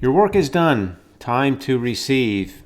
Your work is done. Time to receive.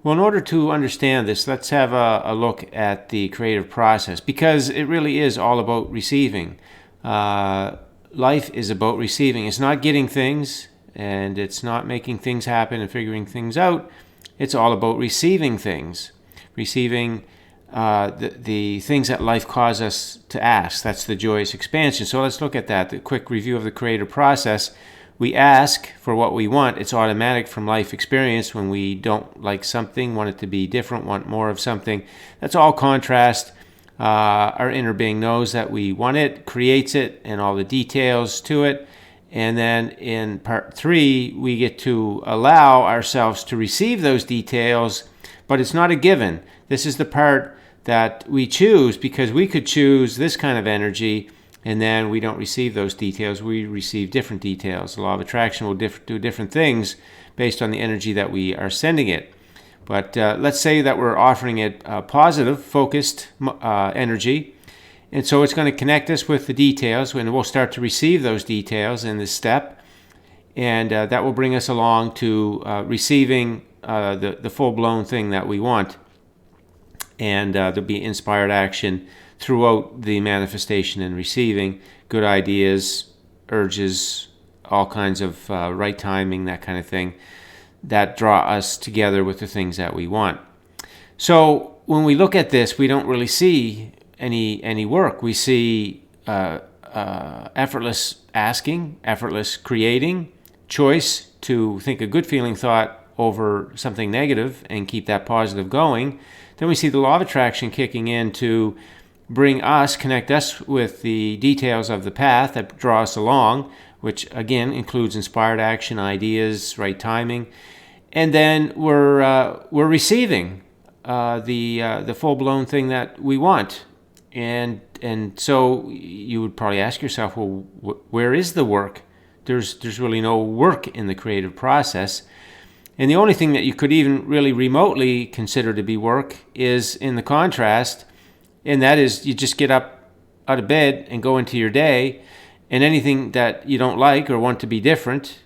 Well, in order to understand this, let's have a look at the creative process, because it really is all about receiving. Life is about receiving. It's not getting things, and it's not making things happen and figuring things out. It's all about receiving things. Receiving the things that life calls us to ask. That's the joyous expansion. So let's look at that. The quick review of the creative process. We ask for what we want. It's automatic from life experience. When we don't like something, want it to be different, want more of something, that's all contrast. Our inner being knows that we want it, creates it, and all the details to it. And then in part 3, we get to allow ourselves to receive those details, but it's not a given. This is the part that we choose, because we could choose this kind of energy, and then we don't receive those details. We receive different details. The law of attraction will do different things based on the energy that we are sending it. But let's say that we're offering it positive, focused energy. And so it's going to connect us with the details, and we'll start to receive those details in this step. And that will bring us along to receiving the full-blown thing that we want. And there'll be inspired action throughout the manifestation and receiving, good ideas, urges, all kinds of right timing, that kind of thing, that draw us together with the things that we want. So when we look at this, we don't really see any work. We see effortless asking, effortless creating, choice to think a good feeling thought over something negative and keep that positive going. Then we see the law of attraction kicking in to connect us with the details of the path that draw us along, which again includes inspired action, ideas, right timing. And then we're receiving the full-blown thing that we want. And so you would probably ask yourself, well, where is the work? There's really no work in the creative process. And the only thing that you could even really remotely consider to be work is in the contrast, and that is you just get up out of bed and go into your day, and anything that you don't like or want to be different,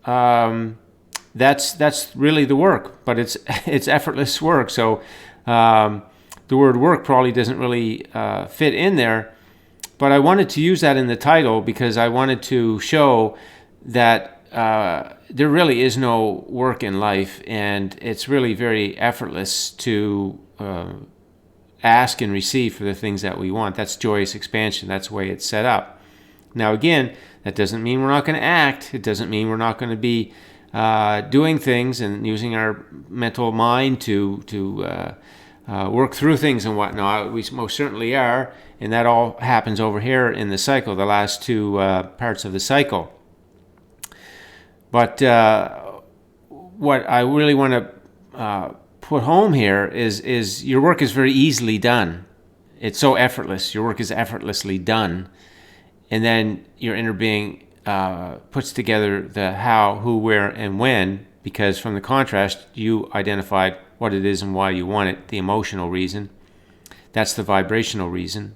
that's really the work. But it's effortless work. So the word work probably doesn't really fit in there. But I wanted to use that in the title because I wanted to show that there really is no work in life, and it's really very effortless to ask and receive for the things that we want. That's joyous expansion. That's the way it's set up. Now again, that doesn't mean we're not going to act. It doesn't mean we're not going to be doing things and using our mental mind to work through things and whatnot. We most certainly are, and that all happens over here in the cycle, the last 2 parts of the cycle. But what I really want to put home here is your work is very easily done. It's so effortless. Your work is effortlessly done. And then your inner being puts together the how, who, where, and when, because from the contrast, you identified what it is and why you want it, the emotional reason. That's the vibrational reason.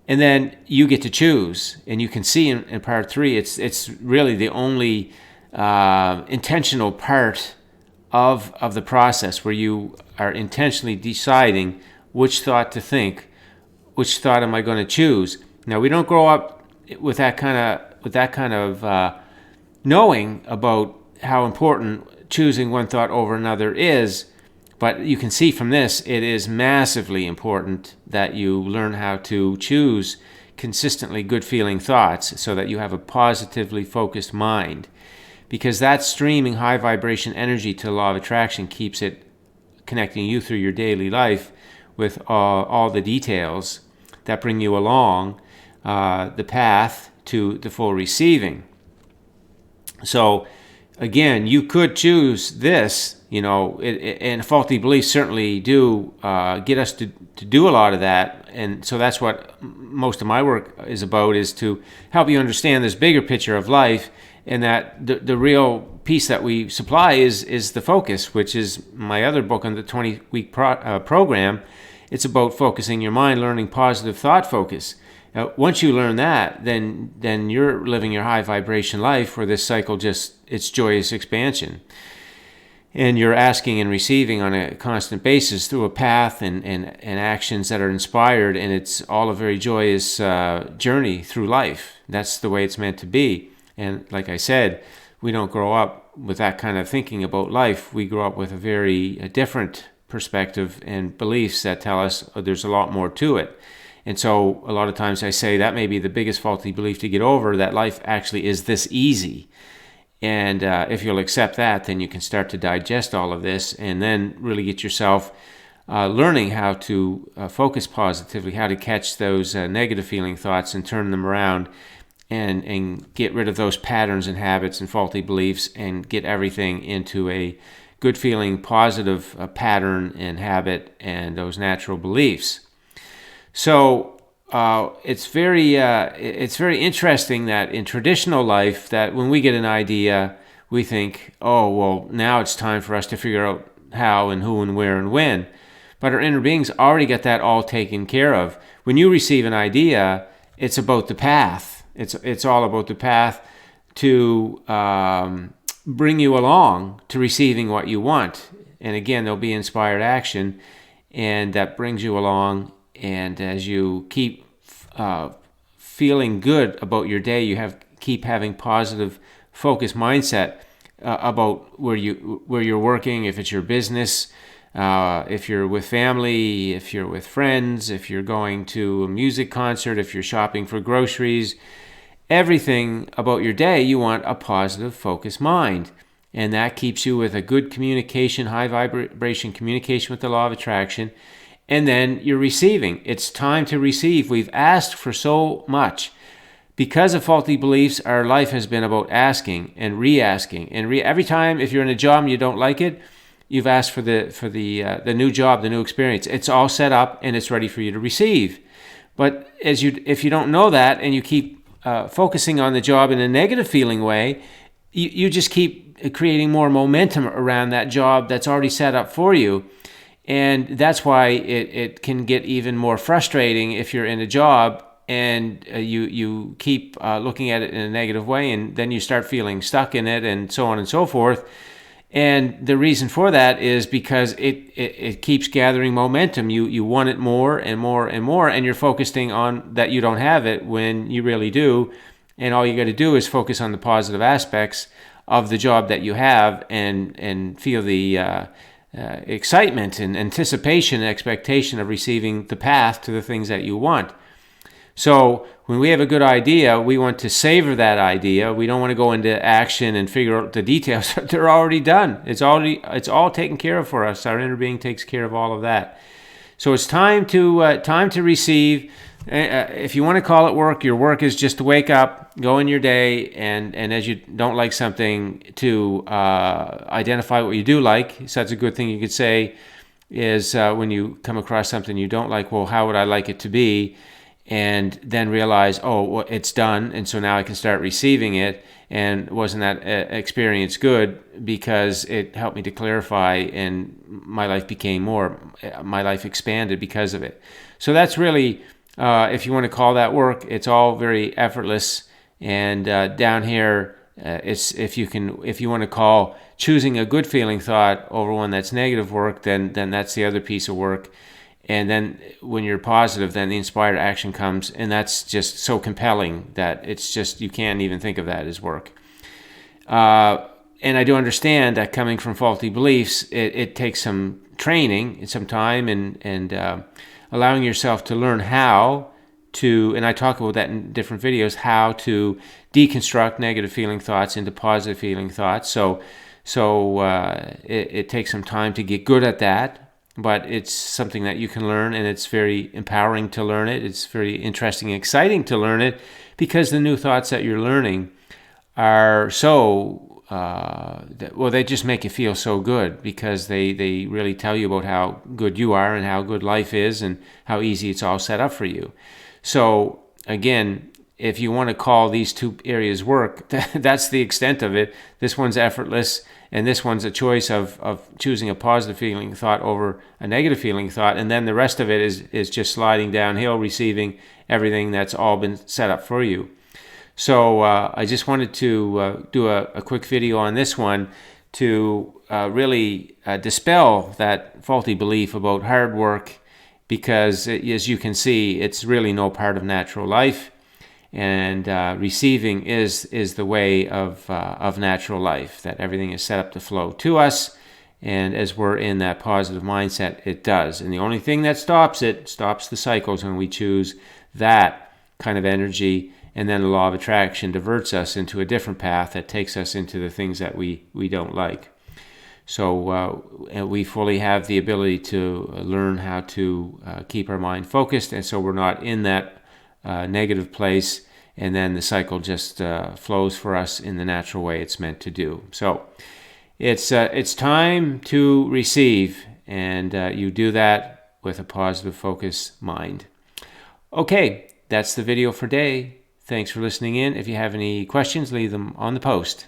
And then you get to choose. And you can see in part 3, it's really the only intentional part of the process, where you are intentionally deciding which thought to think, which thought am I going to choose. Now, we don't grow up with that kind of knowing about how important choosing one thought over another is, but you can see from this it is massively important that you learn how to choose consistently good feeling thoughts so that you have a positively focused mind. Because that streaming high vibration energy to the law of attraction keeps it connecting you through your daily life with all the details that bring you along the path to the full receiving. So again, you could choose this, and faulty beliefs certainly do get us to do a lot of that. And so that's what most of my work is about, is to help you understand this bigger picture of life, and that the real piece that we supply is the focus, which is my other book on the 20-week program. It's about focusing your mind, learning positive thought focus. Once you learn that, then you're living your high vibration life where this cycle it's joyous expansion. And you're asking and receiving on a constant basis through a path and actions that are inspired, and it's all a very joyous journey through life. That's the way it's meant to be. And like I said, we don't grow up with that kind of thinking about life. We grow up with a different perspective and beliefs that tell us there's a lot more to it. And so a lot of times I say that may be the biggest faulty belief to get over, that life actually is this easy. And if you'll accept that, then you can start to digest all of this and then really get yourself learning how to focus positively, how to catch those negative feeling thoughts and turn them around and get rid of those patterns and habits and faulty beliefs and get everything into a good feeling, positive pattern and habit and those natural beliefs. So it's very interesting that in traditional life, that when we get an idea, we think, oh, well, now it's time for us to figure out how and who and where and when. But our inner beings already got that all taken care of. When you receive an idea, it's about the path. It's all about the path to bring you along to receiving what you want. And again, there'll be inspired action, and that brings you along. And as you keep feeling good about your day, keep having positive, focused mindset about where you're working, if it's your business, if you're with family, if you're with friends, if you're going to a music concert, if you're shopping for groceries. Everything about your day, you want a positive, focused mind. And that keeps you with a good communication, high vibration communication with the law of attraction. And then you're receiving. It's time to receive. We've asked for so much. Because of faulty beliefs, our life has been about asking and re-asking. And every time, if you're in a job and you don't like it, you've asked for the new job, the new experience. It's all set up and it's ready for you to receive. But if you don't know that and you keep focusing on the job in a negative feeling way, you just keep creating more momentum around that job that's already set up for you. And that's why it can get even more frustrating if you're in a job and you keep looking at it in a negative way, and then you start feeling stuck in it and so on and so forth. And the reason for that is because it keeps gathering momentum. You want it more and more and more, and you're focusing on that you don't have it when you really do. And all you got to do is focus on the positive aspects of the job that you have and feel the excitement and anticipation and expectation of receiving the path to the things that you want. So when we have a good idea, we want to savor that idea. We don't want to go into action and figure out the details. They're already done. It's all taken care of for us. Our inner being takes care of all of that. So it's time to receive. If you want to call it work, your work is just to wake up, go in your day, and as you don't like something, to identify what you do like. So that's a good thing you could say is when you come across something you don't like, well, how would I like it to be? And then realize, oh, well, it's done, and so now I can start receiving it. And wasn't that experience good? Because it helped me to clarify, and my life expanded because of it. So that's really, if you want to call that work, it's all very effortless. And down here, it's if you want to call choosing a good feeling thought over one that's negative work, then that's the other piece of work. And then when you're positive, then the inspired action comes, and that's just so compelling that it's just, you can't even think of that as work. And I do understand that coming from faulty beliefs, it takes some training and some time and allowing yourself to learn how to, and I talk about that in different videos, how to deconstruct negative feeling thoughts into positive feeling thoughts. So it takes some time to get good at that. But it's something that you can learn, and it's very empowering to learn it. It's very interesting and exciting to learn it, because the new thoughts that you're learning are so, they just make you feel so good, because they really tell you about how good you are and how good life is and how easy it's all set up for you. So again, if you want to call these two areas work, that's the extent of it. This one's effortless, and this one's a choice of choosing a positive feeling thought over a negative feeling thought, and then the rest of it is just sliding downhill, receiving everything that's all been set up for you. So I just wanted to do a quick video on this one to really dispel that faulty belief about hard work, because as you can see, it's really no part of natural life. And receiving is the way of natural life, that everything is set up to flow to us. And as we're in that positive mindset, it does. And the only thing that stops the cycles when we choose that kind of energy. And then the law of attraction diverts us into a different path that takes us into the things that we don't like. So we fully have the ability to learn how to keep our mind focused. And so we're not in that negative place, and then the cycle just flows for us in the natural way it's meant to do. So it's time to receive, and you do that with a positive focus mind. Okay, that's the video for today. Thanks for listening in. If you have any questions, leave them on the post.